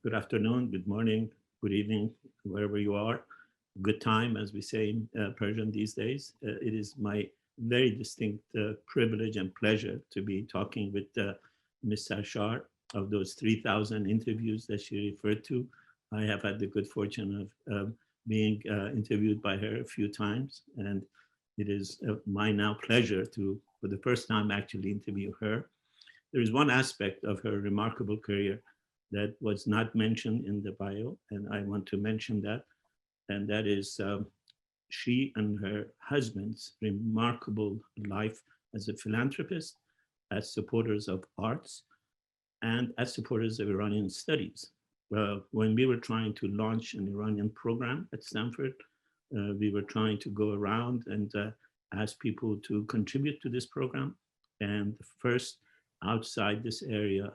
good afternoon, good morning, good evening, wherever you are. Good time, as we say in Persian these days. It is my very distinct privilege and pleasure to be talking with Ms. Sarshar. Of those 3,000 interviews that she referred to, I have had the good fortune of being interviewed by her a few times, and it is my now pleasure to, for the first time, actually interview her. There is one aspect of her remarkable career that was not mentioned in the bio, and I want to mention that, and that is she and her husband's remarkable life as a philanthropist, as supporters of arts, and as supporters of Iranian studies. When we were trying to launch an Iranian program at Stanford, we were trying to go around and ask people to contribute to this program. And the first outside this area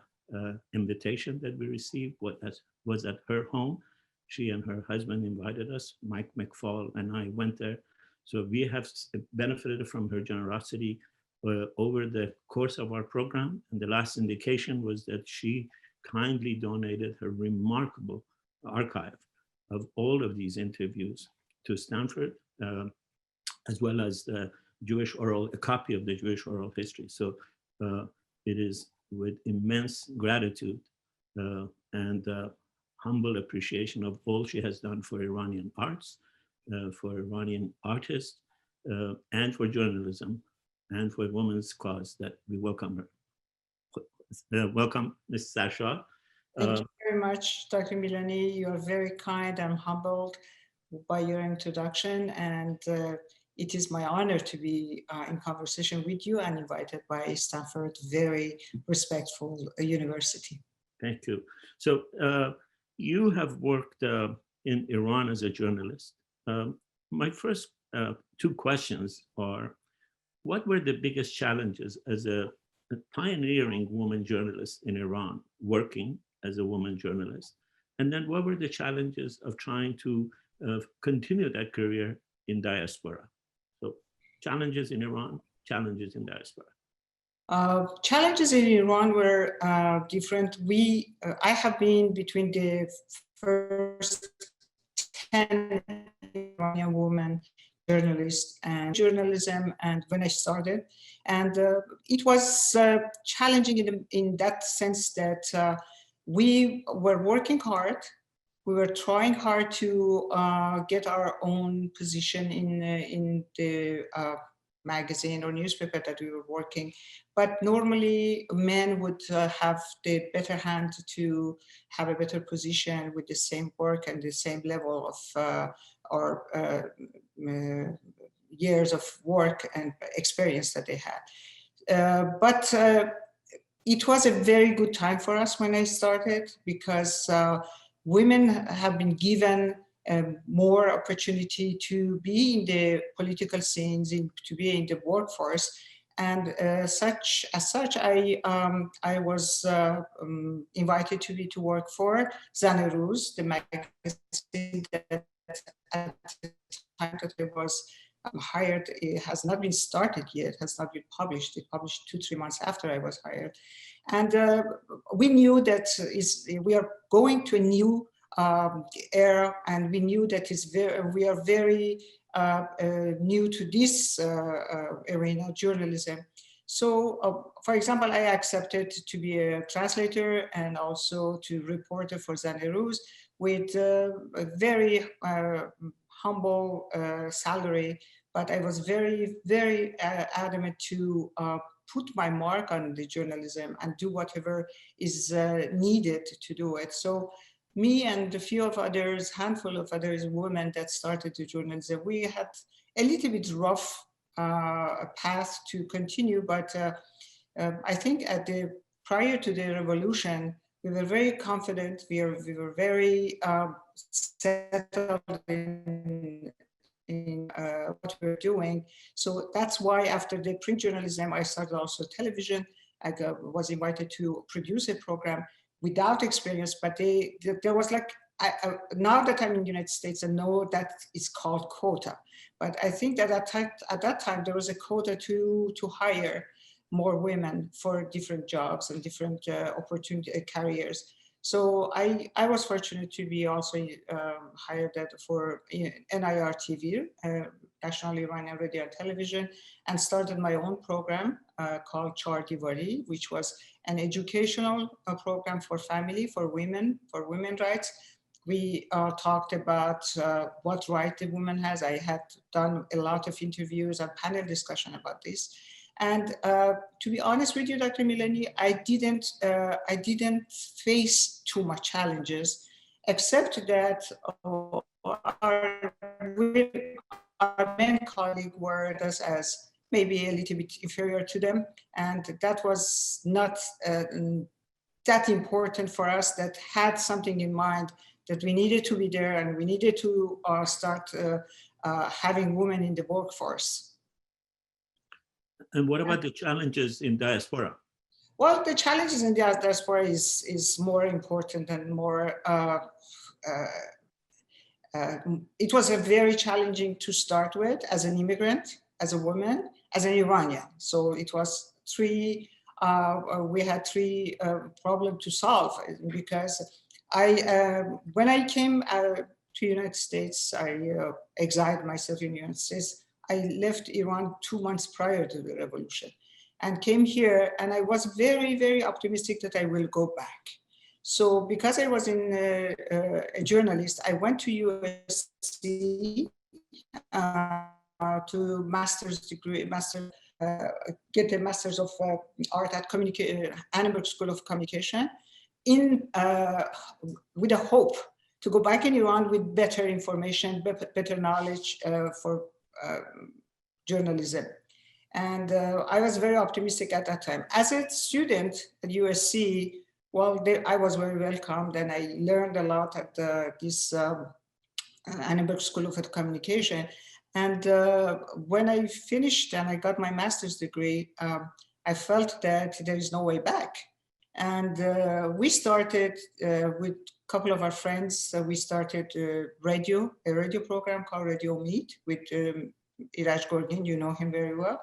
invitation that we received was at her home. She and her husband invited us, Mike McFall and I went there. So we have benefited from her generosity over the course of our program. And the last indication was that she kindly donated her remarkable archive of all of these interviews to Stanford, as well as the a copy of the Jewish oral history. So it is with immense gratitude and humble appreciation of all she has done for Iranian arts, for Iranian artists, and for journalism, and for women's cause that we welcome her. Welcome, Ms. Sarshar. Thank you very much, Dr. Milani. You are very kind. I'm humbled by your introduction, and it is my honor to be in conversation with you and invited by Stanford, very respectful university. Thank you. So you have worked in Iran as a journalist. My first two questions are, what were the biggest challenges as a pioneering woman journalist in Iran, working as a woman journalist? And then what were the challenges of trying to continue that career in diaspora? So challenges in Iran, challenges in diaspora. Challenges in Iran were different. I have been between the first 10 Iranian women journalists and journalism, and when I started, and it was challenging in that sense that we were working hard. We were trying hard to get our own position in the magazine or newspaper that we were working, but normally men would have the better hand to have a better position with the same work and the same level of years of work and experience that they had. But it was a very good time for us when I started, because women have been given more opportunity to be in the political scenes, to be in the workforce, and as such, I was invited to work for Zan-e Ruz, the magazine that at the time that I was hired, it has not been started yet, has not been published. It published 2-3 months after I was hired, and we knew that we are going to a new era, and we knew that we are very new to this arena, journalism. So, for example, I accepted to be a translator and also to reporter for Zan-e Ruz with a very humble salary, but I was very, very adamant to put my mark on the journalism and do whatever is needed to do it. So me and a few of others, handful of others, women that started the journalism, we had a little bit rough path to continue, but I think prior to the revolution, we were very confident. We were very settled in what we were doing. So that's why after the print journalism, I started also television. I was invited to produce a program without experience, but there was like, now that I'm in the United States, I know that it's called quota. But I think that at that time, there was a quota to hire more women for different jobs and different opportunity careers. So I was fortunate to be also hired for NIR TV, National Iranian Radio Television, and started my own program called Zan-e Ruz, which was an educational program for family, for women rights. We talked about what right the woman has. I had done a lot of interviews and panel discussion about this. And to be honest with you, Dr. Milani, I didn't face too much challenges, except that our men colleagues were as maybe a little bit inferior to them. And that was not that important for us, that had something in mind that we needed to be there and we needed to start having women in the workforce. And what about the challenges in diaspora? Well, the challenges in diaspora is more important and more, it was a very challenging to start with as an immigrant, as a woman, as an Iranian. So it was we had three problems to solve, because when I came to the United States, I exiled myself in the United States. I left Iran 2 months prior to the revolution and came here, and I was very, very optimistic that I will go back. So because I was a journalist, I went to USC to master's degree, get a master's of art at Annenberg School of Communication, with a hope to go back in Iran with better information, better knowledge for journalism. And I was very optimistic at that time. As a student at USC, well, I was very welcomed, and I learned a lot at this Annenberg School of Communication. And when I finished and I got my master's degree, I felt that there is no way back. And we started with a couple of our friends, we started a radio program called Radio Meet with Iraj Gorgin, you know him very well,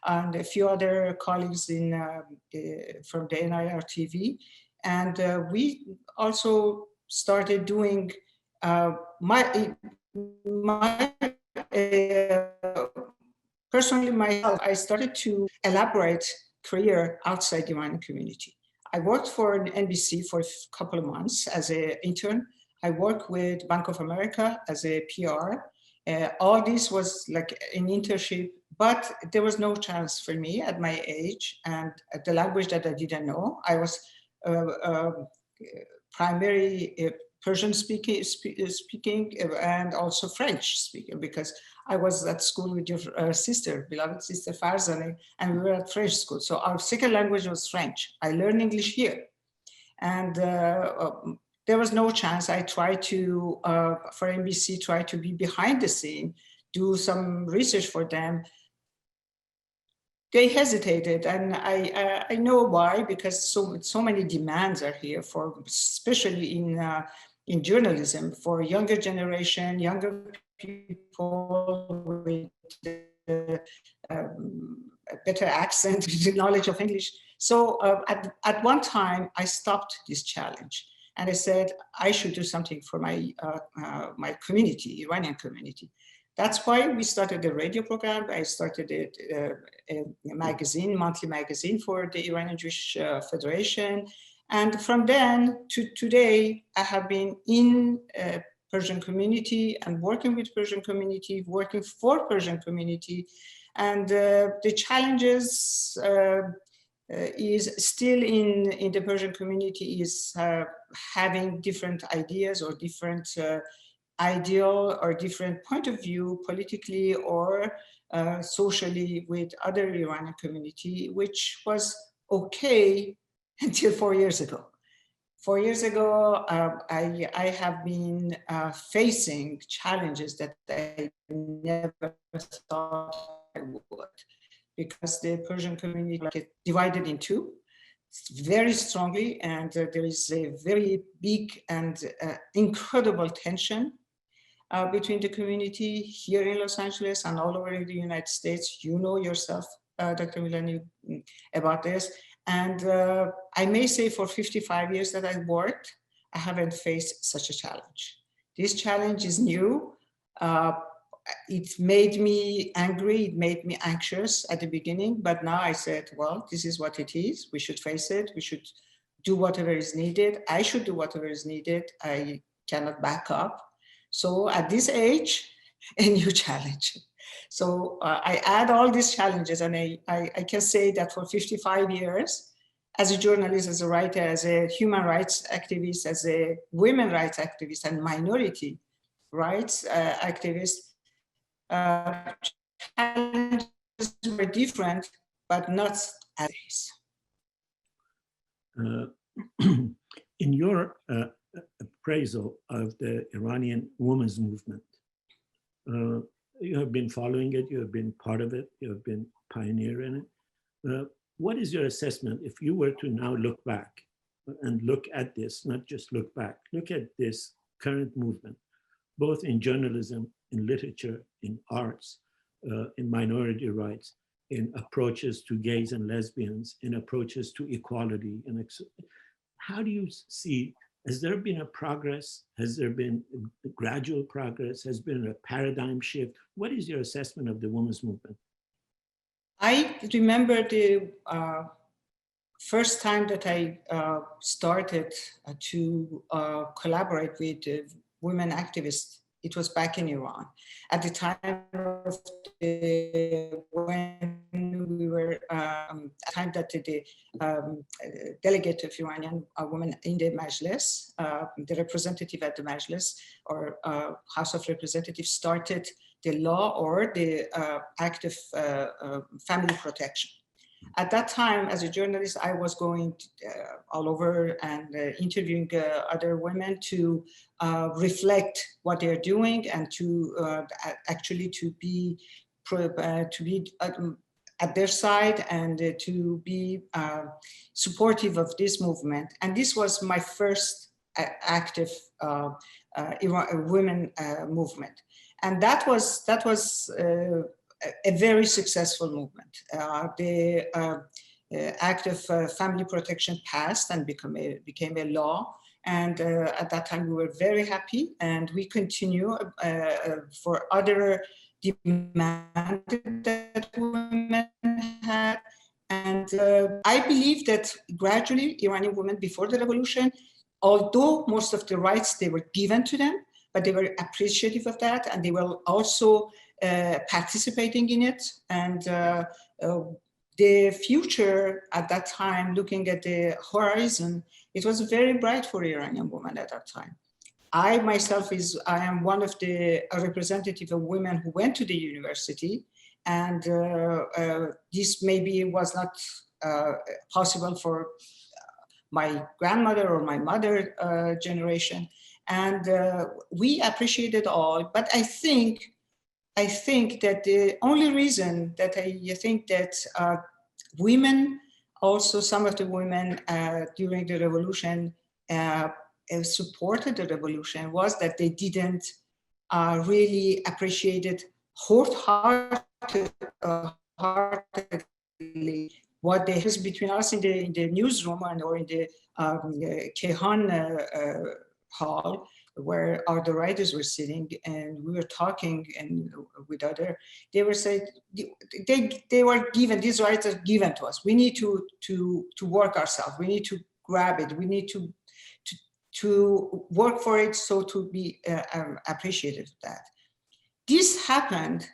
and a few other colleagues from the NIR TV. And we also started doing personally myself, I started to elaborate career outside the Iranian community. I worked for an NBC for a couple of months as an intern. I worked with Bank of America as a PR. All this was like an internship, but there was no chance for me at my age and the language that I didn't know. I was primarily Persian speaking and also French speaking, because I was at school with your sister, beloved sister Farzaneh, and we were at French school. So our second language was French. I learned English here. And there was no chance. I tried to, for NBC, try to be behind the scene, do some research for them. They hesitated, and I know why, because so many demands are here for, especially in journalism, for younger generation, younger people with a better accent, knowledge of English. So at one time, I stopped this challenge, and I said I should do something for my my community, Iranian community. That's why we started a radio program. I started a magazine, monthly magazine for the Iranian Jewish Federation. And from then to today, I have been in Persian community and working with Persian community, working for Persian community. And the challenges is still in the Persian community is having different ideas or different ideal or different point of view politically or socially with other Iranian community, which was okay until 4 years ago. 4 years ago, I have been facing challenges that I never thought I would, because the Persian community is divided in two very strongly, and there is a very big and incredible tension between the community here in Los Angeles and all over the United States. You know yourself, Dr. Milani, about this. And I may say for 55 years that I worked, I haven't faced such a challenge. This challenge is new. It made me angry, it made me anxious at the beginning, but now I said, well, this is what it is. We should face it. We should do whatever is needed. I should do whatever is needed. I cannot back up. So at this age, a new challenge. So I add all these challenges, and I can say that for 55 years, as a journalist, as a writer, as a human rights activist, as a women's rights activist and minority rights activist, challenges were different, but not as in your appraisal of the Iranian women's movement, you have been following it, you have been part of it, you have been pioneer in it. What is your assessment if you were to now look back and look at this, not just look back, look at this current movement, both in journalism, in literature, in arts, in minority rights, in approaches to gays and lesbians, in approaches to equality. How do you see, has there been a progress? Has there been a gradual progress? Has been a paradigm shift? What is your assessment of the women's movement? I remember the first time that I started to collaborate with women activists. It was back in Iran. At the time of when we were, time that the delegate of Iranian women in the Majlis, the representative at the Majlis or House of Representatives started the law or the act of family protection. At that time, as a journalist, I was going all over and interviewing other women to reflect what they're doing and to actually to be at their side and to be supportive of this movement. And this was my first active women movement. And that was a very successful movement. The Act of Family Protection passed and became a law. And at that time, we were very happy. And we continue for other demands that women had. And I believe that gradually, Iranian women before the revolution, although most of the rights, they were given to them, but they were appreciative of that. And they were also participating in it. And the future at that time, looking at the horizon, it was very bright for Iranian women at that time. I myself I am one of the representative of women who went to the university, and this maybe was not possible for my grandmother or my mother generation. And we appreciate it all, but I think that the only reason that I think that women, also some of the women during the revolution supported the revolution was that they didn't really appreciate it wholeheartedly what there is between us in the newsroom or in the Kayhan hall, where the writers were sitting and we were talking and with other, they were saying, they were given, these rights are given to us. We need to work ourselves. We need to grab it. We need to work for it, so to be appreciative of that. This happened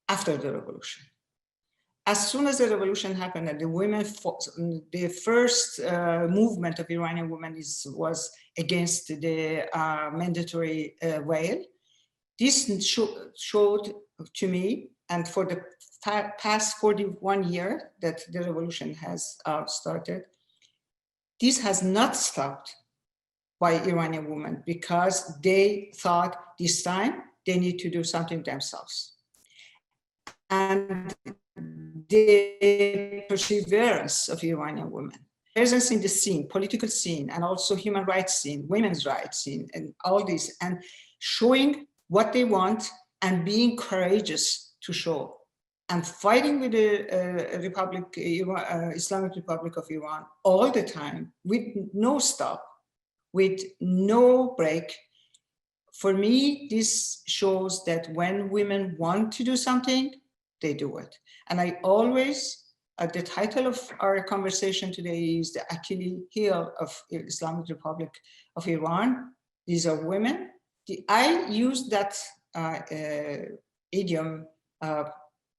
after the revolution. As soon as the revolution happened and the women, the first movement of Iranian women was against the mandatory veil. This showed to me, and for the past 41 years that the revolution has started, this has not stopped by Iranian women because they thought this time they need to do something themselves. And the perseverance of Iranian women, presence in the scene, political scene, and also human rights scene, women's rights scene, and all this, and showing what they want and being courageous to show, and fighting with the Islamic Republic of Iran all the time with no stop, with no break. For me, this shows that when women want to do something, they do it. And I always, the title of our conversation today is the Achilles heel of Islamic Republic of Iran. These are women. I used that idiom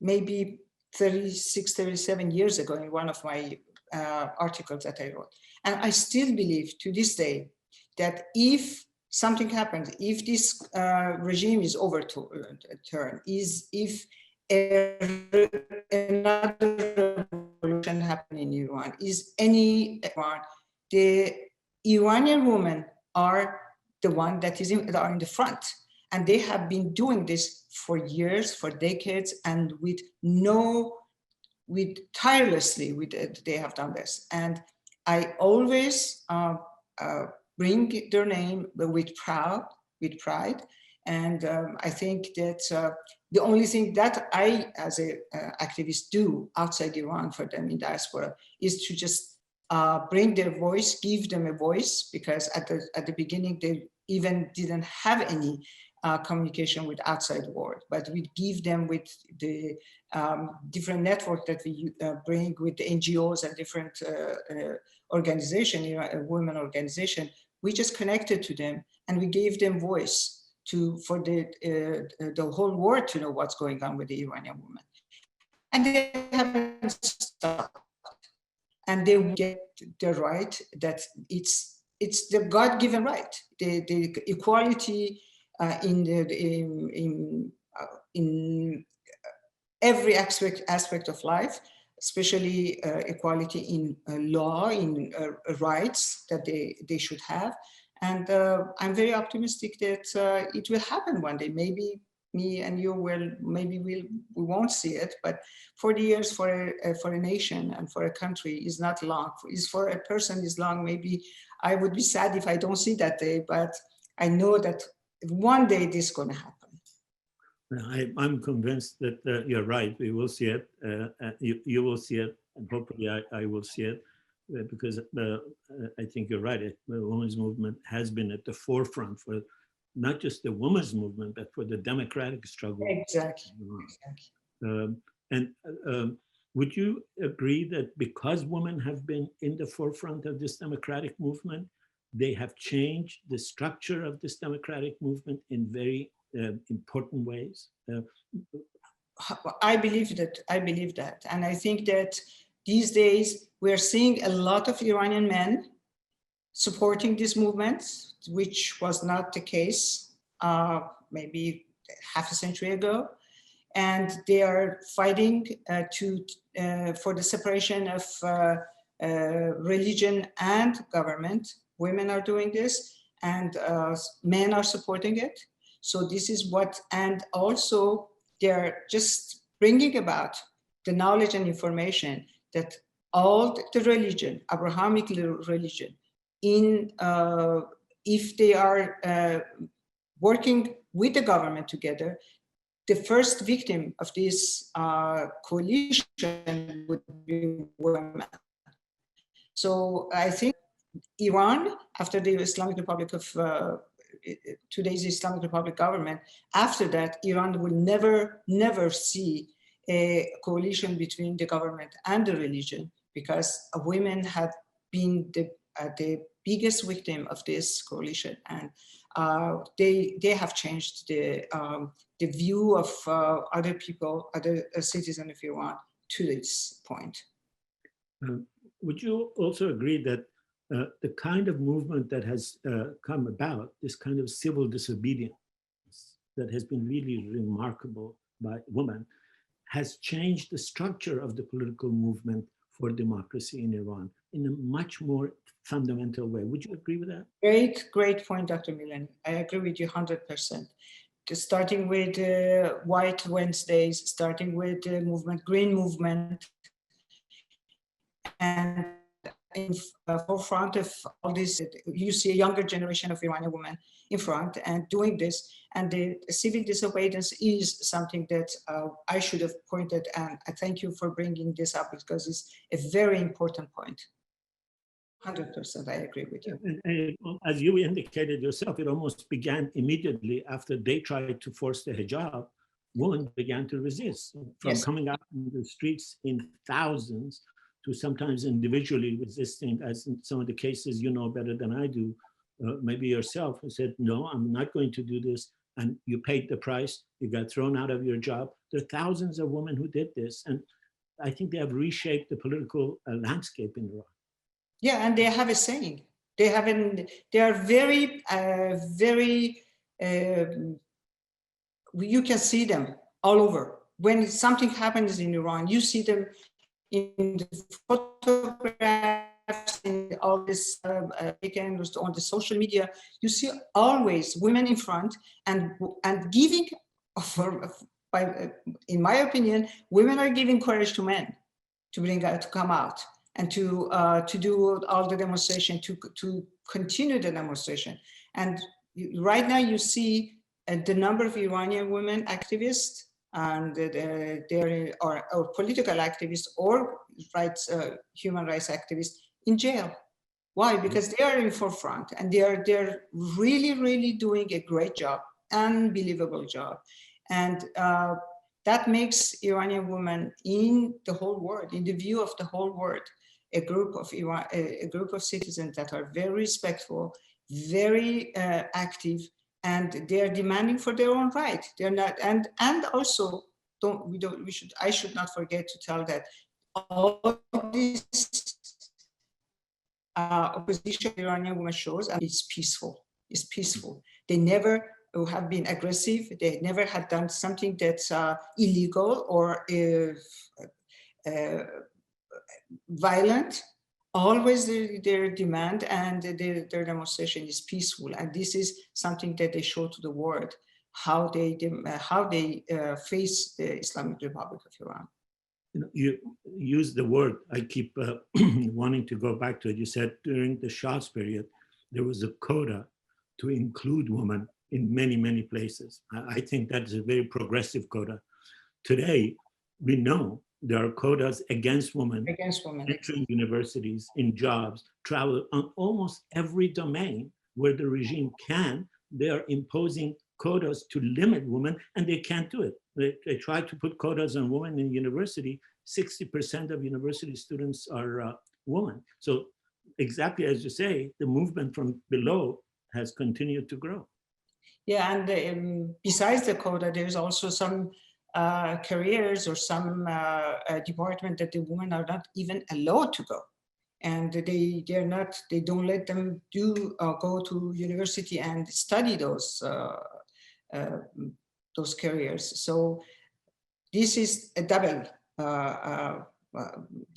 maybe 36, 37 years ago in one of my articles that I wrote. And I still believe to this day that if something happens, if this regime is overturned, if another revolution happens in Iran, the Iranian women are the one that are in the front. And they have been doing this for years, for decades, and tirelessly, they have done this. And I always bring their name with pride. And I think that the only thing that I, as an activist, do outside Iran for them in diaspora is to just bring their voice, give them a voice, because at the beginning they even didn't have any communication with outside world, but we give them with the different network that we bring with the NGOs and different organization, women organization. We just connected to them and we gave them voice for the whole world to know what's going on with the Iranian women. And they haven't stopped. And they get the right that it's the God-given right, the equality in every aspect of life, especially equality in law, in rights that they should have. And I'm very optimistic that it will happen one day. Maybe me and you we won't see it, but 40 years for a nation and for a country is not long. For a person is long. Maybe I would be sad if I don't see that day, but I know that one day this is going to happen. I'm convinced that you're right. We will see it. You will see it, and hopefully I will see it, because I think you're right. The women's movement has been at the forefront for not just the women's movement, but for the democratic struggle. Exactly. Would you agree that because women have been in the forefront of this democratic movement, they have changed the structure of this democratic movement in very important ways? I believe that. And I think that these days we're seeing a lot of Iranian men supporting this movement, which was not the case maybe half a century ago. And they are fighting for the separation of religion and government. Women are doing this, and men are supporting it. So this is and also they're just bringing about the knowledge and information that all the religion, Abrahamic religion, if they are working with the government together, the first victim of this coalition would be women. So I think Iran, after the Islamic Republic of today's Islamic Republic government, after that, Iran will never see a coalition between the government and the religion, because women have been the biggest victim of this coalition, and they have changed the view of other people, other citizens of Iran to this point. Would you also agree that the kind of movement that has come about, this kind of civil disobedience that has been really remarkable by women, has changed the structure of the political movement for democracy in Iran in a much more fundamental way? Would you agree with that? Great point, Dr. Milani. I agree with you 100%. Starting with White Wednesdays, starting with the movement, Green Movement, and in forefront of all this, you see a younger generation of Iranian women in front and doing this. And the civil disobedience is something that I should have pointed, and I thank you for bringing this up, because it's a very important point. 100%, I agree with you. As you indicated yourself, it almost began immediately after they tried to force the hijab. Women began to resist, from Yes. coming out in the streets in thousands to sometimes individually resisting, as in some of the cases you know better than I do, maybe yourself, who said, no, I'm not going to do this. And you paid the price, you got thrown out of your job. There are thousands of women who did this. And I think they have reshaped the political landscape in Iran. Yeah, and they have a saying. They are very, you can see them all over. When something happens in Iran, you see them in the photographs, in all this weekend on the social media. You see always women in front and giving, in my opinion, women are giving courage to men to come out and to do all the demonstration, to continue the demonstration. And right now you see the number of Iranian women activists and there are political activists or human rights activists in jail. Why? Because they are in forefront and they're really doing a great job, unbelievable job. And that makes Iranian women in the whole world, in the view of the whole world, a group of citizens that are very respectful, very active, and they are demanding for their own right. They're not, and also I should not forget to tell that all this opposition Iranian women shows, and it's peaceful. It's peaceful. They never have been aggressive. They never had done something that's illegal or violent. Always their demand and their demonstration is peaceful, and this is something that they show to the world how they face the Islamic Republic of Iran. You use the word, I keep wanting to go back to it. You said during the Shah's period, there was a quota to include women in many places. I think that's a very progressive quota. Today, we know there are quotas against women entering universities, in jobs, travel, on almost every domain where the regime can. They are imposing quotas to limit women, and they can't do it. They try to put quotas on women in university. 60% of university students are women. So exactly as you say, the movement from below has continued to grow. Yeah, and besides the quota, there's also some careers or some department that the women are not even allowed to go, and they don't let them go to university and study those careers. So this is a double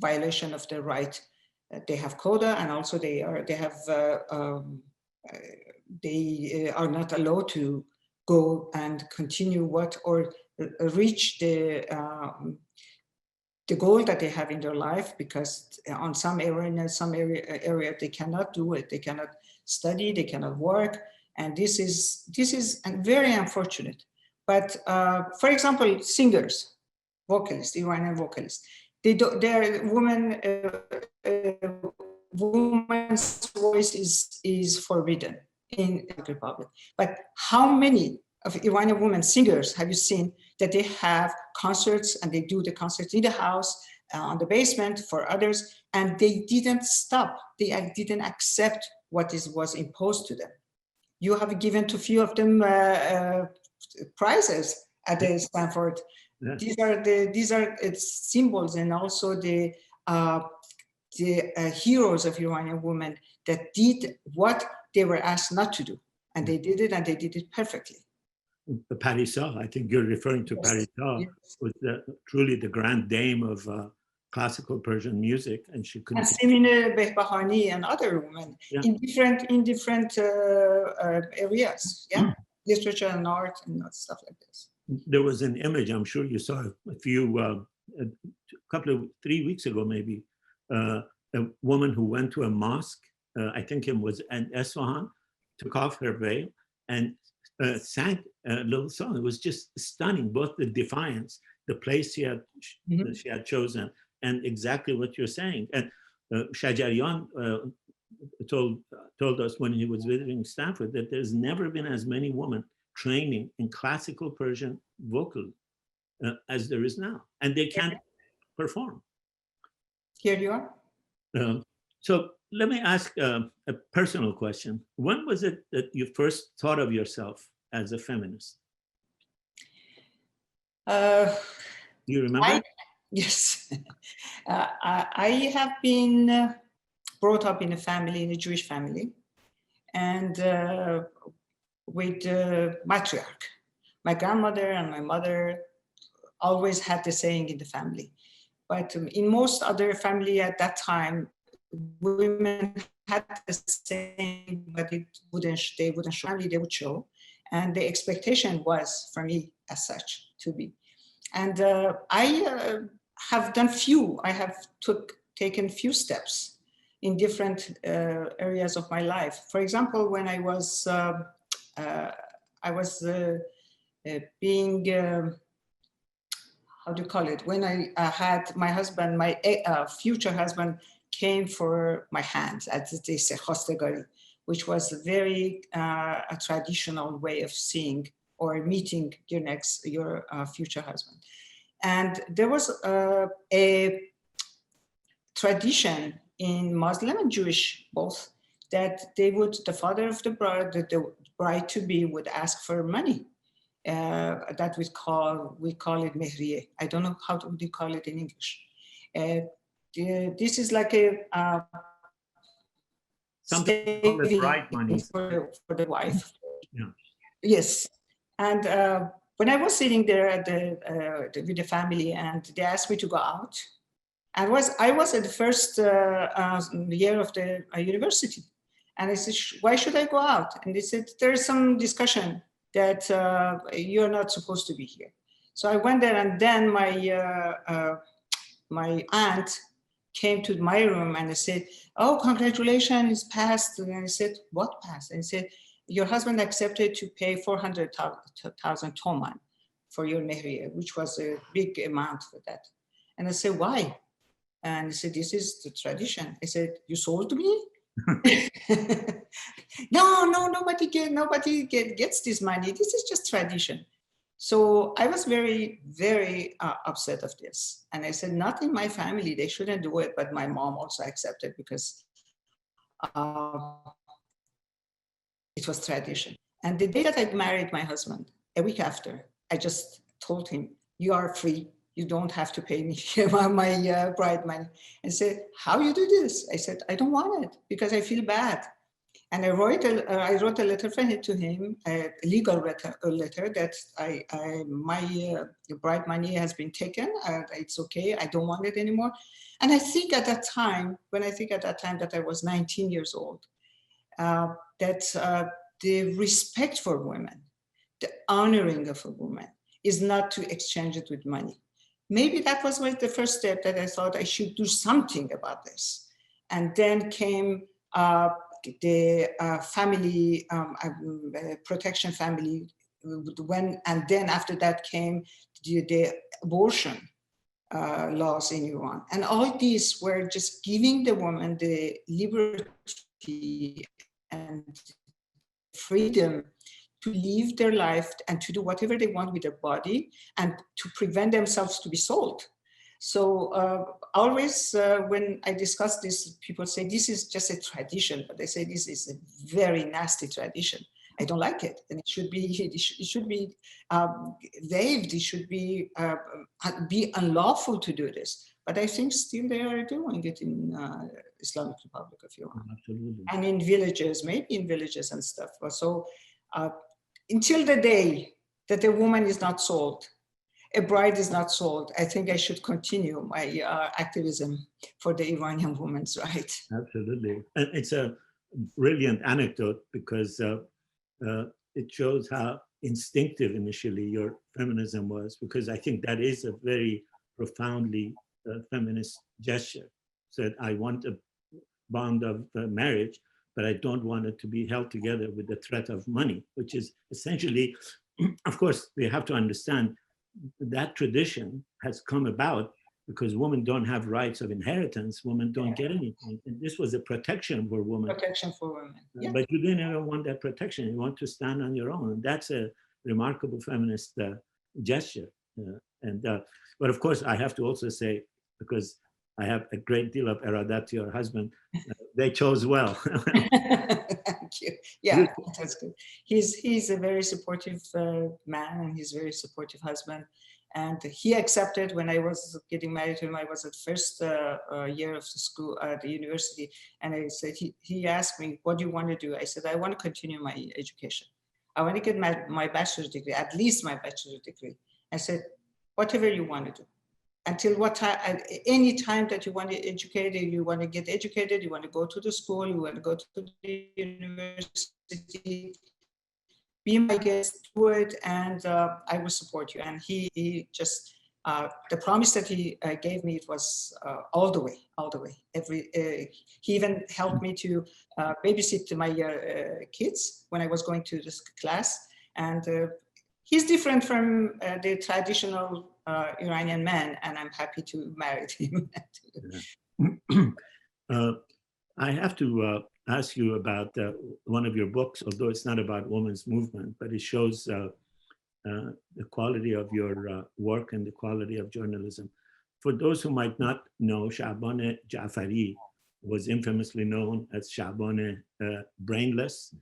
violation of their right. They have quota, and also they are not allowed to go and continue or reach the goal that they have in their life, because on some area they cannot do it. They cannot study, they cannot work, and this is very unfortunate. But for example, singers, vocalists, Iranian vocalists, their woman's voice is forbidden in the Republic. But how many of Iranian women singers have you seen that they have concerts and they do the concerts in the house, on the basement for others, and they didn't stop. They didn't accept what was imposed to them. You have given to few of them prizes at the Stanford. Yeah. These are its symbols, and also the heroes of Iranian women that did what they were asked not to do, and they did it, and they did it perfectly. The Parisa, I think you're referring to. Yes. Parisa, yes. Was truly the grand dame of classical Persian music, and she could. And Simine Behbahani and other women, yeah, in different areas, yeah, literature and art and stuff like this. There was an image, I'm sure you saw a few, 3 weeks ago maybe, a woman who went to a mosque, I think it was in Esfahan, took off her veil and sang a little song. It was just stunning, both the defiance, the place she had chosen, and exactly what you're saying. And Shajarian told us when he was visiting Stanford that there's never been as many women training in classical Persian vocal as there is now, and they can't perform. Here you are. So let me ask a personal question. When was it that you first thought of yourself as a feminist? Do you remember? Yes. I have been brought up in a family, in a Jewish family, and with matriarch. My grandmother and my mother always had the saying in the family. But in most other family at that time, women had the saying, but they wouldn't show family, they would show. And the expectation was for me as such to be. And I have done taken few steps in different areas of my life. For example, when I was being, how do you call it? When I had my husband, my future husband came for my hand, as they say, khastagari, which was a very a traditional way of seeing or meeting your future husband. And there was a tradition in Muslim and Jewish both, that the father of the bride to be would ask for money. That we call it mehriye. I don't know how do you call it in English. This is like a something called the bride money for the wife. Yeah. Yes, and when I was sitting there at with the family, and they asked me to go out, I was at the first year of the university, and I said, "Why should I go out?" And they said, "There's some discussion that you're not supposed to be here." So I went there, and then my aunt came to my room and I said, "Oh, congratulations, it's passed." And I said, "What passed?" And I said, "Your husband accepted to pay 400,000 toman for your mehriye," which was a big amount for that. And I said, "Why?" And he said, "This is the tradition." I said, "You sold me?" No, nobody gets this money. This is just tradition. So I was very, very upset of this. And I said, not in my family, they shouldn't do it. But my mom also accepted because it was tradition. And the day that I married my husband, a week after, I just told him, "You are free. You don't have to pay me my bride money." And said, "How you do this?" I said, "I don't want it because I feel bad." And I wrote a letter to him, a legal letter that my bride money has been taken. It's okay. I don't want it anymore. And I think at that time, that I was 19 years old, that the respect for women, the honoring of a woman, is not to exchange it with money. Maybe that was the first step that I thought I should do something about this. And then came the family protection family, and then after that came the abortion laws in Iran. And all these were just giving the woman the liberty and freedom to live their life and to do whatever they want with their body, and to prevent themselves to be sold. So always when I discuss this, people say this is just a tradition, but they say this is a very nasty tradition. I don't like it, and it should be waived. It should be unlawful to do this. But I think still they are doing it in Islamic Republic of Iran. Absolutely. And in villages, maybe in villages and stuff. So until the day that a woman is not sold, a bride is not sold, I think I should continue my activism for the Iranian women's rights. Absolutely. And it's a brilliant anecdote because it shows how instinctive initially your feminism was, because I think that is a very profoundly feminist gesture. Said, I want a bond of marriage, but I don't want it to be held together with the threat of money, which is essentially, of course, we have to understand that tradition has come about because women don't have rights of inheritance, women don't get anything. And this was a protection for women. Protection for women. Yeah. But you didn't ever want that protection. You want to stand on your own. And that's a remarkable feminist gesture. But of course, I have to also say, because I have a great deal of eradat to your husband, they chose well. Thank you. Yeah, that's good. He's a very supportive man, and he's a very supportive husband. And he accepted when I was getting married to him. I was at first year of the school at the university, and I said, he asked me, what do you want to do? I said, I want to continue my education. I want to get my bachelor's degree, at least my bachelor's degree. I said, whatever you want to do. Until what time, any time that you want to educate, you want to get educated, you want to go to the school, you want to go to the university, be my guest, do it, and I will support you. And he just, the promise that he gave me, it was all the way. He even helped me to babysit my kids when I was going to this class. And he's different from the traditional Iranian man, and I'm happy to marry him. I have to ask you about one of your books, although it's not about women's movement, but it shows the quality of your work and the quality of journalism. For those who might not know, Sha'ban Jafari was infamously known as Sha'ban Brainless.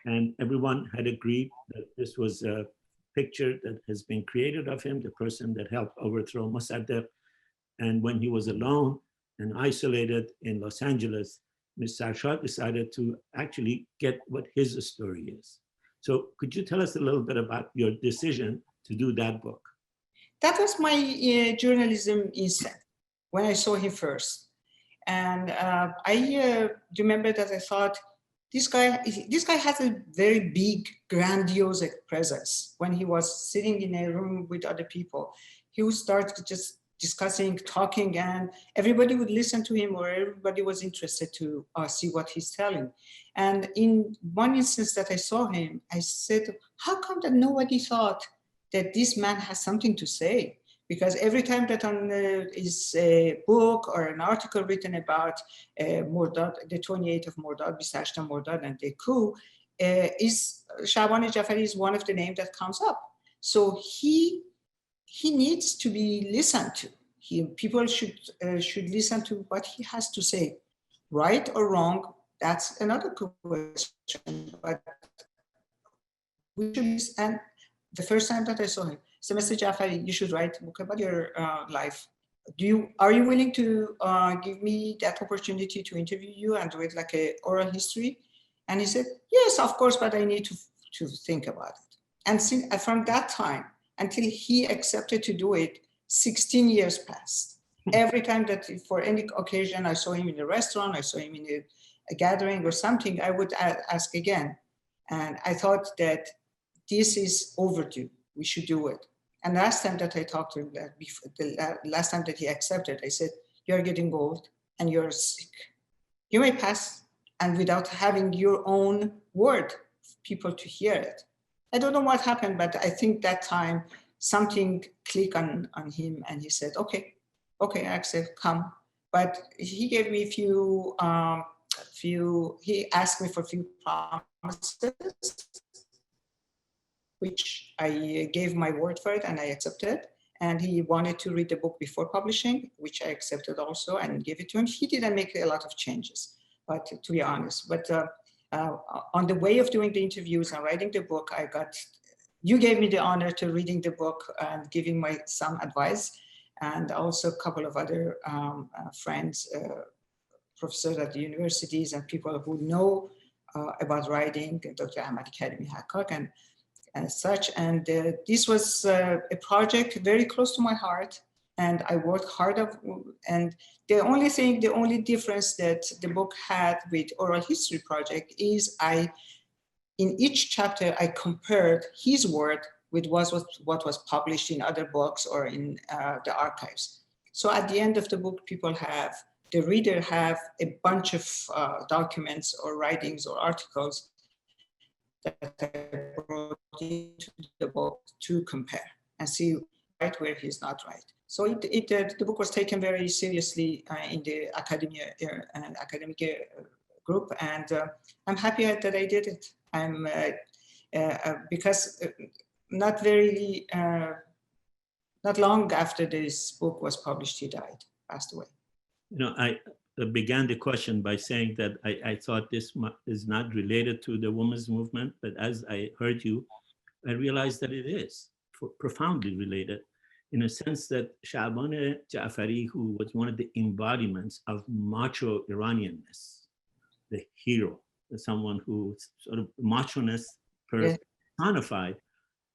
And everyone had agreed that this was a picture that has been created of him, the person that helped overthrow Mossadegh. And when he was alone and isolated in Los Angeles, Ms. Sarshar decided to actually get what his story is. So could you tell us a little bit about your decision to do that book? That was my journalism instinct when I saw him first. And I remember that I thought, this guy has a very big, grandiose presence. When he was sitting in a room with other people, he would start just discussing, talking, and everybody would listen to him, or everybody was interested to see what he's telling. And in one instance that I saw him, I said, how come that nobody thought that this man has something to say? Because every time that is a book or an article written about Mordad, the 28th of Mordad, 28 Mordad, and the coup, is Sha'ban Jafari is one of the names that comes up. So he needs to be listened to. People should listen to what he has to say. Right or wrong, that's another question. But we should, and the first time that I saw him, so Mr. Jafari, you should write a book about your life. Are you willing to give me that opportunity to interview you and do it like an oral history? And he said, yes, of course, but I need to think about it. And from that time until he accepted to do it, 16 years passed. Every time that for any occasion I saw him in a restaurant, I saw him in a gathering or something, I would ask again. And I thought that this is overdue. We should do it. And last time that I talked to him, the last time that he accepted, I said, you're getting old and you're sick. You may pass, and without having your own word, people to hear it. I don't know what happened, but I think that time something clicked on him, and he said, okay, I accept, come. But he gave me he asked me for a few promises, which I gave my word for it and I accepted. And he wanted to read the book before publishing, which I accepted also and gave it to him. He didn't make a lot of changes, but to be honest. But on the way of doing the interviews and writing the book, you gave me the honor to reading the book and giving some advice, and also a couple of other friends, professors at the universities and people who know about writing, Dr. Ahmad Karimi Haqqaq and such. And this was a project very close to my heart, and I worked hard. And the only difference that the book had with Oral History Project is in each chapter, I compared his word with what was published in other books or in the archives. So at the end of the book, the reader have a bunch of documents or writings or articles that I brought into the book to compare and see right where he's not right. So the book was taken very seriously in the academic group, and I'm happy that I did it. I'm because not long after this book was published, he passed away. You know, I began the question by saying that I thought this is not related to the women's movement, but as I heard you, I realized that it is profoundly related, in a sense that Sha'ban Jafari, who was one of the embodiments of macho Iranianness, the hero, someone who sort of macho-ness personified,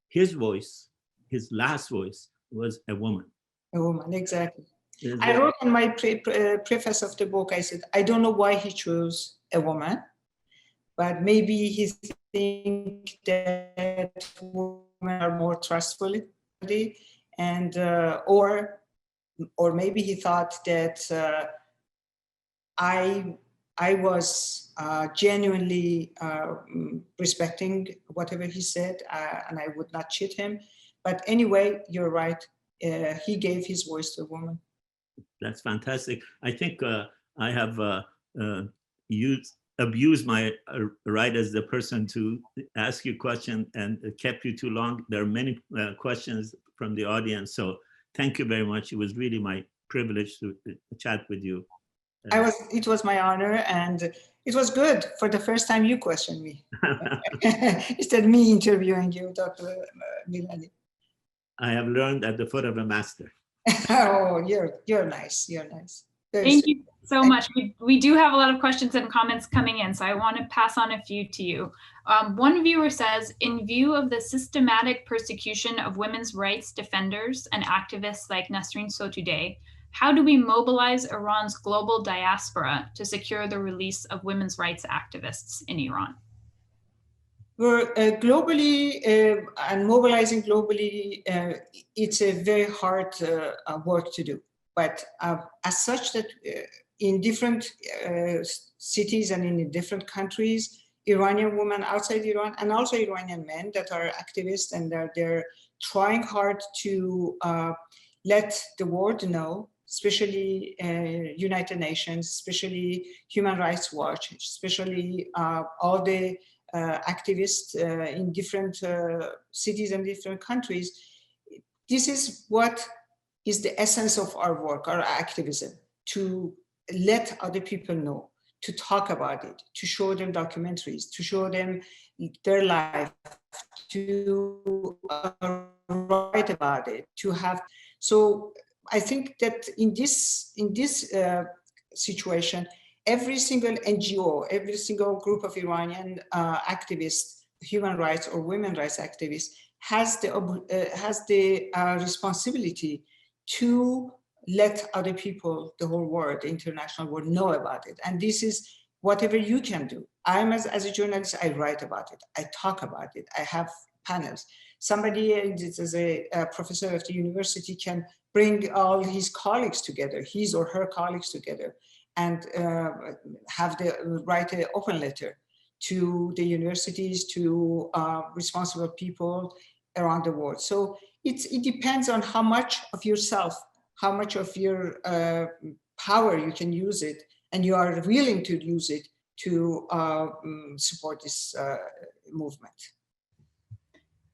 his voice, his last voice, was a woman. A woman, exactly. I wrote in my preface of the book, I said, I don't know why he chose a woman, but maybe he thinks that women are more trustworthy, and or maybe he thought that I was genuinely respecting whatever he said, and I would not cheat him. But anyway, you're right. He gave his voice to a woman. That's fantastic. I think I have abused my right as the person to ask you a question and kept you too long. There are many questions from the audience, so thank you very much. It was really my privilege to chat with you. It was my honor, and it was good. For the first time, you questioned me instead of me interviewing you, Dr. Milani. I have learned at the foot of a master. Oh, you're nice. You're nice. Thank you so much. We do have a lot of questions and comments coming in, so I want to pass on a few to you. One viewer says, in view of the systematic persecution of women's rights defenders and activists like Nasrin Sotoudeh, how do we mobilize Iran's global diaspora to secure the release of women's rights activists in Iran? We're globally and mobilizing globally, it's a very hard work to do. But as such that in different cities and in different countries, Iranian women outside Iran and also Iranian men that are activists, and they're trying hard to let the world know, especially United Nations, especially Human Rights Watch, especially all the activists in different cities and different countries. This is what is the essence of our work, our activism, to let other people know, to talk about it, to show them documentaries, to show them their life, to write about it, to have. So I think that in this situation, every single NGO, every single group of Iranian activists, human rights or women's rights activists, has the responsibility to let other people, the whole world, the international world, know about it. And this is whatever you can do. As a journalist, I write about it, I talk about it, I have panels. Somebody as a professor of the university can bring all his colleagues together, his or her colleagues together, and write an open letter to the universities, to responsible people around the world. So it depends on how much of yourself, how much of your power you can use it, and you are willing to use it to support this movement.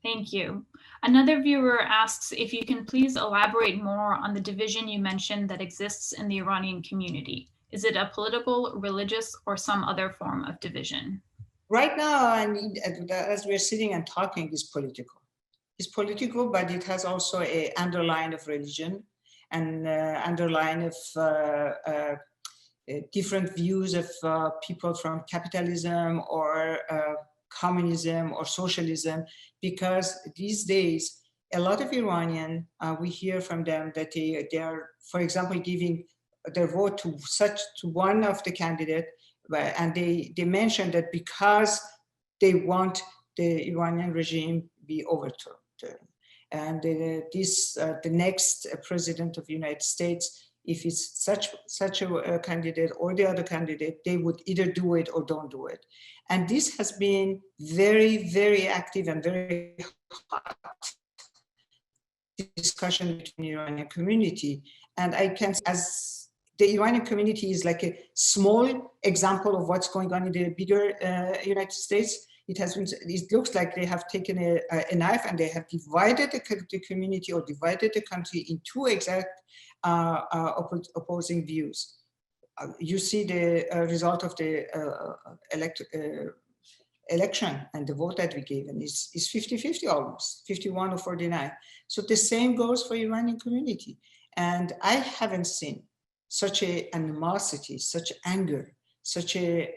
Thank you. Another viewer asks if you can please elaborate more on the division you mentioned that exists in the Iranian community. Is it a political, religious, or some other form of division? Right now, as we're sitting and talking, is political. It's political, but it has also an underline of religion and underline of different views of people from capitalism or communism or socialism, because these days, a lot of Iranian, we hear from them that they are, for example, giving their vote to one of the candidate, and they mentioned that because they want the Iranian regime be overturned. And the next president of the United States, if it's such a candidate or the other candidate, they would either do it or don't do it. And this has been very, very active and very hot discussion between the Iranian community. And I can, as the Iranian community is like a small example of what's going on in the bigger United States. It looks like they have taken a knife and they have divided the community or divided the country in two exact opposing views. You see the result of the election and the vote that we gave, and it's 50-50 almost, 51 or 49. So the same goes for Iranian community. And I haven't seen such a animosity, such anger, such a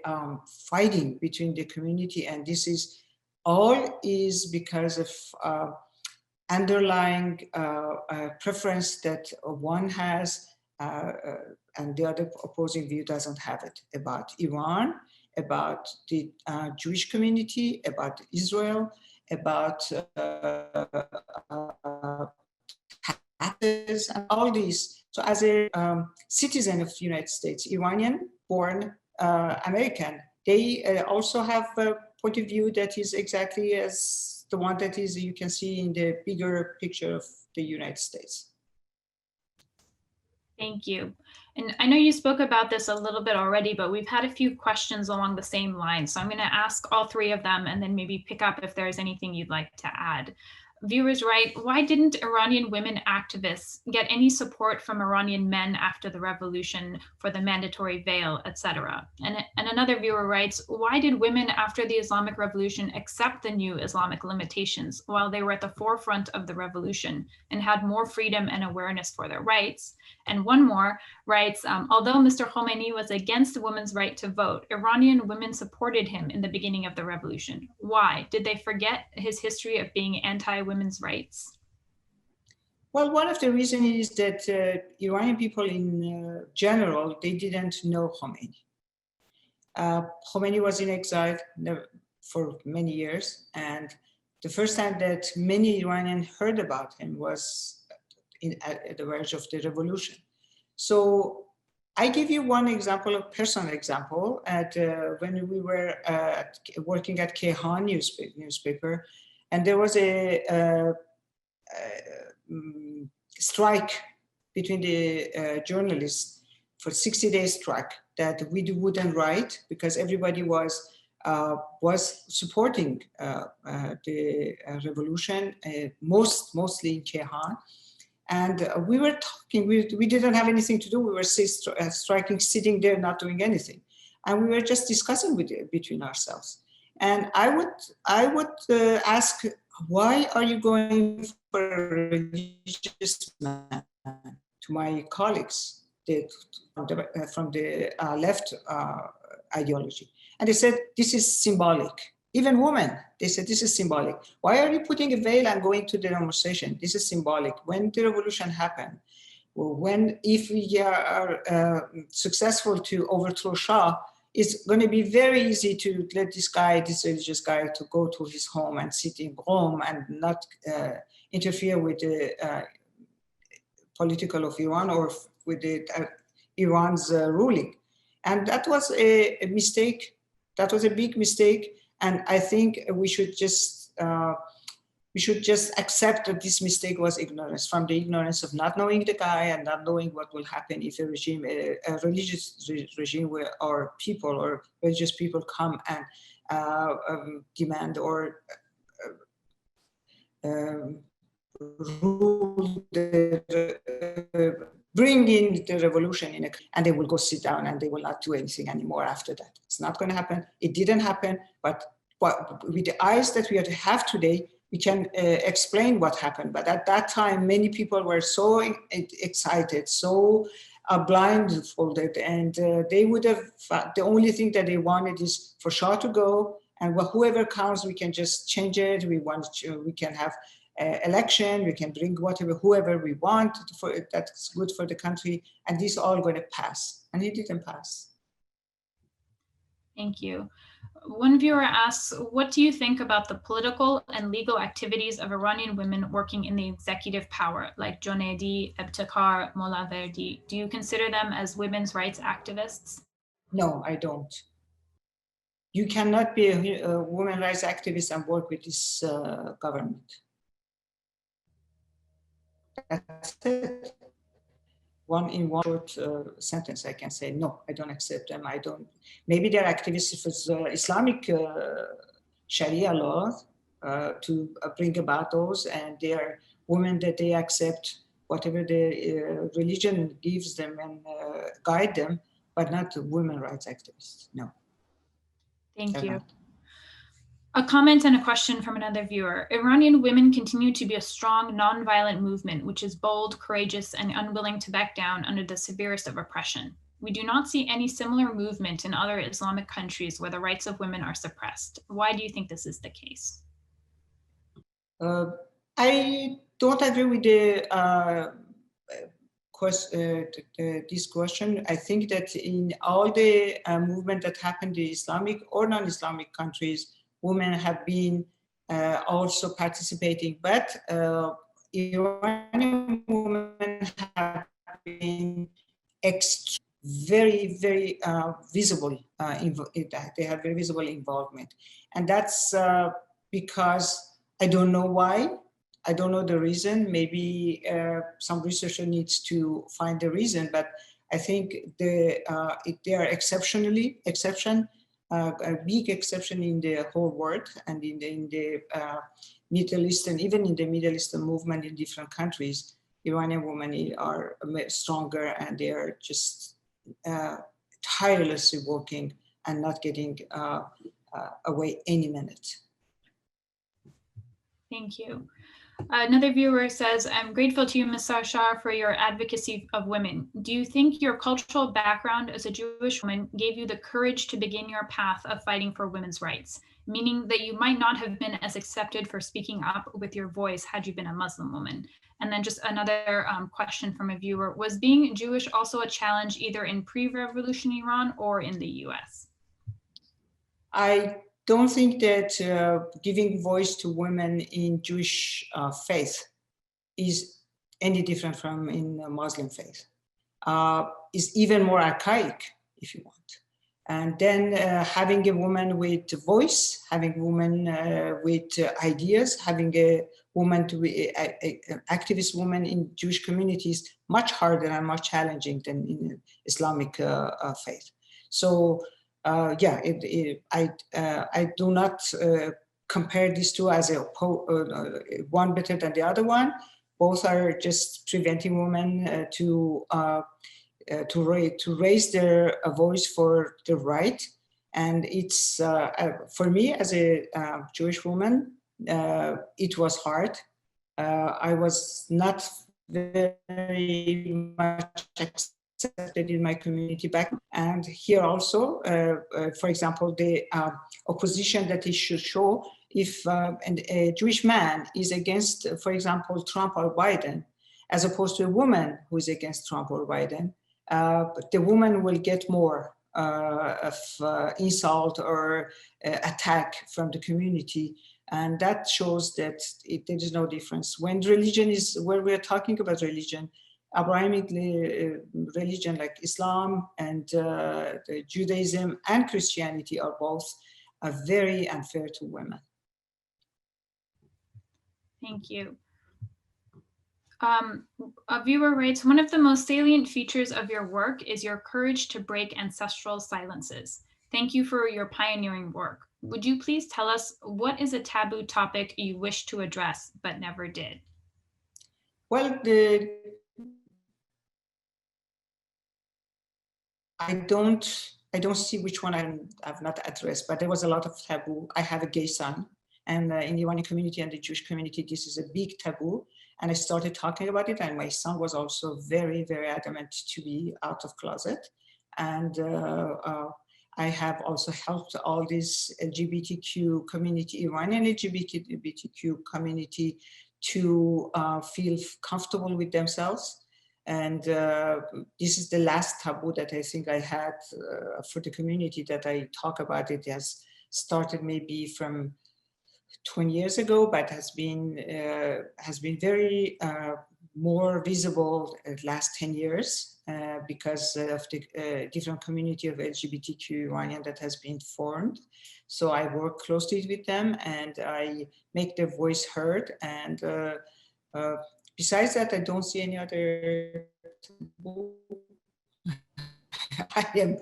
fighting between the community, and this is all is because of underlying preference that one has and the other opposing view doesn't have it, about Iran, about the Jewish community, about Israel, about taxes and all these. So as a citizen of the United States, Iranian born American, they also have a point of view that is exactly as the one that is you can see in the bigger picture of the United States. Thank you. And I know you spoke about this a little bit already, but we've had a few questions along the same line. So I'm going to ask all three of them and then maybe pick up if there's anything you'd like to add. Viewers write, why didn't Iranian women activists get any support from Iranian men after the revolution for the mandatory veil, etc.? And another viewer writes, why did women after the Islamic Revolution accept the new Islamic limitations while they were at the forefront of the revolution and had more freedom and awareness for their rights? And one more writes, although Mr. Khomeini was against women's right to vote, Iranian women supported him in the beginning of the revolution. Why? Did they forget his history of being anti-women's rights? Well, one of the reasons is that Iranian people in general, they didn't know Khomeini. Khomeini was in exile for many years. And the first time that many Iranians heard about him was at the verge of the revolution. So I give you one example, a personal example. When we were working at Kayhan newspaper, and there was a strike between the journalists for 60-day strike that we wouldn't write because everybody was supporting the revolution, mostly in Kayhan. And we were talking, we didn't have anything to do. We were striking, sitting there, not doing anything. And we were just discussing between ourselves. And I would ask, why are you going for a religious man, to my colleagues from the left ideology? And they said, this is symbolic. Even women, they said, this is symbolic. Why are you putting a veil and going to the demonstration? This is symbolic. When the revolution happened, if we are successful to overthrow Shah, it's going to be very easy to let this religious guy, to go to his home and sit in Rome and not interfere with the political of Iran or with the, Iran's ruling. And that was a mistake. That was a big mistake. And I think we should just accept that this mistake was ignorance, from the ignorance of not knowing the guy and not knowing what will happen if a regime, a religious regime or people or religious people come and demand or rule bring in the revolution and they will go sit down and they will not do anything anymore after that. It's not going to happen. It didn't happen, but with the eyes that we have today, we can explain what happened. But at that time, many people were so excited, so blindfolded, and they would have, the only thing that they wanted is for Shah to go, and whoever comes, we can just change it. We can have election, we can bring whoever we want, that's good for the country, and this all going to pass. And it didn't pass. Thank you. One viewer asks, what do you think about the political and legal activities of Iranian women working in the executive power, like Jonaidi, Ebtekar, Molaverdi? Do you consider them as women's rights activists? No, I don't. You cannot be a women's rights activist and work with this government. That's it. In one short sentence, I can say, no, I don't accept them. I don't. Maybe they're activists for Islamic Sharia laws to bring about those, and they are women that they accept whatever the religion gives them and guide them, but not women rights activists. No. Thank you. A comment and a question from another viewer. Iranian women continue to be a strong, nonviolent movement, which is bold, courageous, and unwilling to back down under the severest of oppression. We do not see any similar movement in other Islamic countries where the rights of women are suppressed. Why do you think this is the case? I don't agree with this question. I think that in all the movement that happened in Islamic or non-Islamic countries, women have been also participating, but Iranian women have been very, very visible. They have very visible involvement. And that's because I don't know why. I don't know the reason. Maybe some researcher needs to find the reason, but I think they are a big exception in the whole world and in the Middle East, and even in the Middle Eastern movement in different countries. Iranian women are stronger, and they are just tirelessly working and not getting away any minute. Thank you. Another viewer says, I'm grateful to you, Ms. Sarshar, for your advocacy of women. Do you think your cultural background as a Jewish woman gave you the courage to begin your path of fighting for women's rights, meaning that you might not have been as accepted for speaking up with your voice had you been a Muslim woman? And then just another question from a viewer, was being Jewish also a challenge either in pre-revolution Iran or in the US? I don't think that giving voice to women in Jewish faith is any different from in Muslim faith. Is even more archaic, if you want. And then having a woman with voice, having a woman with ideas, having a woman to be an activist woman in Jewish communities, much harder and much challenging than in Islamic faith. So. I do not compare these two as one better than the other one. Both are just preventing women to raise their voice for the right. And it's for me as a Jewish woman, it was hard. I was not very much accepted in my community back, and here also, for example, the opposition that it should show if a Jewish man is against, for example, Trump or Biden, as opposed to a woman who is against Trump or Biden, the woman will get more of insult or attack from the community. And that shows that there is no difference. When religion is, where we are talking about religion, Abrahamic religion like Islam and Judaism and Christianity are both very unfair to women. Thank you. A viewer writes, one of the most salient features of your work is your courage to break ancestral silences. Thank you for your pioneering work. Would you please tell us what is a taboo topic you wish to address but never did? Well, I don't see which one I've not addressed, but there was a lot of taboo. I have a gay son, and in the Iranian community and the Jewish community, this is a big taboo. And I started talking about it, and my son was also very, very adamant to be out of closet. And I have also helped all this LGBTQ community, Iranian LGBTQ community, to feel comfortable with themselves. And this is the last taboo that I think I had for the community that I talk about. It has started maybe from 20 years ago, but has been very more visible in the last 10 years because of the different community of LGBTQ Iranian that has been formed. So I work closely with them, and I make their voice heard, and Besides that, I don't see any other taboo. I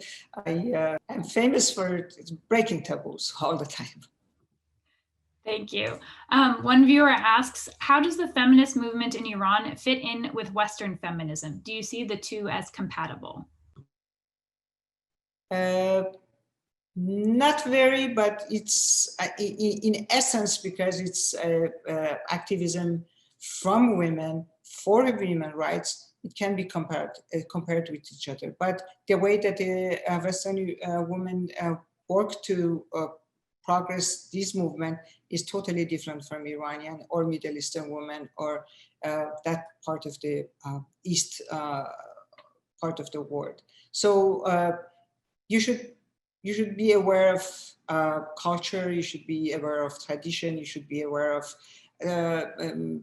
am famous for breaking taboos all the time. Thank you. One viewer asks, how does the feminist movement in Iran fit in with Western feminism? Do you see the two as compatible? Not very, but it's in essence, because it's activism from women for women's rights, it can be compared with each other. But the way that the Western women work to progress this movement is totally different from Iranian or Middle Eastern women or that part of the East part of the world. So you should be aware of culture, you should be aware of tradition, you should be aware of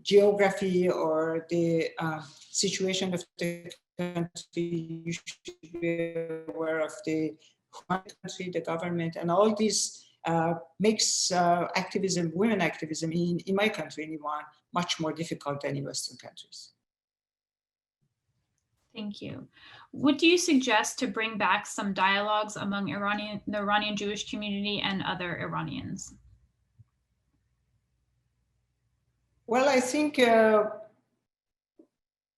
geography or the situation of the country, you should be aware of the country, the government, and all these makes activism, women activism in my country, in Iran, much more difficult than in Western countries. Thank you. What do you suggest to bring back some dialogues among the Iranian Jewish community and other Iranians? Well, I think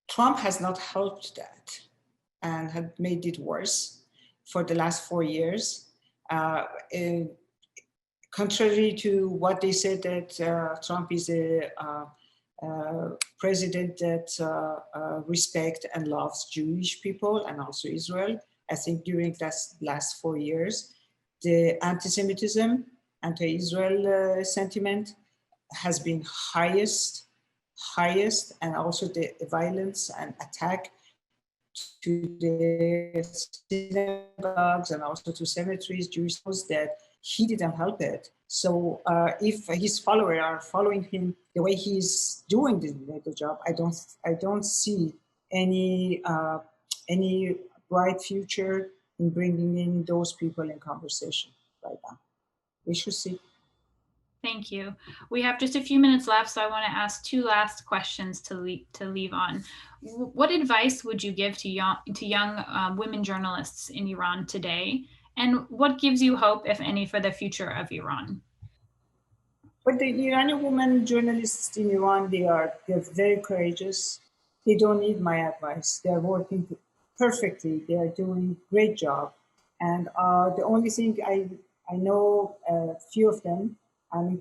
Trump has not helped that and had made it worse for the last 4 years. Contrary to what they said that Trump is a president that respects and loves Jewish people and also Israel. I think during the last 4 years, the anti-Semitism, anti-Israel sentiment has been highest, and also the violence and attack to the synagogues and also to cemeteries, Jewish schools, that he didn't help it. So if his followers are following him the way he's doing the job, I don't see any bright future in bringing in those people in conversation right now. We should see. Thank you. We have just a few minutes left, so I want to ask two last questions to leave on. What advice would you give to young women journalists in Iran today? And what gives you hope, if any, for the future of Iran? But the Iranian women journalists in Iran, they're very courageous. They don't need my advice. They're working perfectly. They are doing a great job. And the only thing I know a few of them, I'm in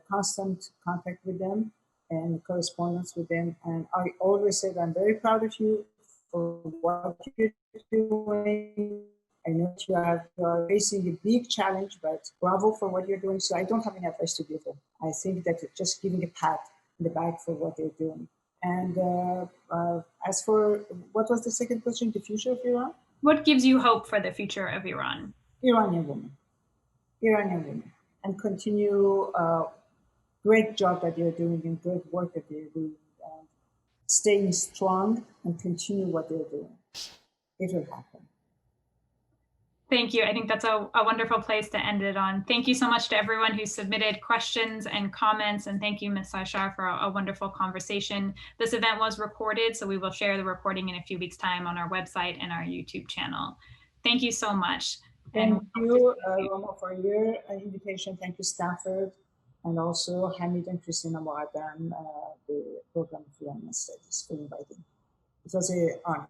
constant contact with them and correspondence with them. And I always said, I'm very proud of you for what you're doing. I know you are facing a big challenge, but bravo for what you're doing. So I don't have any advice to give them. I think that just giving a pat in the back for what they're doing. And as for, what was the second question, the future of Iran? What gives you hope for the future of Iran? Iranian women. And continue great job that they're doing and great work that they're doing. And staying strong and continue what they're doing. It will happen. Thank you. I think that's a wonderful place to end it on. Thank you so much to everyone who submitted questions and comments. And thank you, Ms. Sarshar, for a wonderful conversation. This event was recorded, so we will share the recording in a few weeks' time on our website and our YouTube channel. Thank you so much. Thank you, Roma, for your invitation. Thank you, Stanford, and also Hamid and Christina Moaddam, the program of Iranian Studies, for inviting me. It was an honor.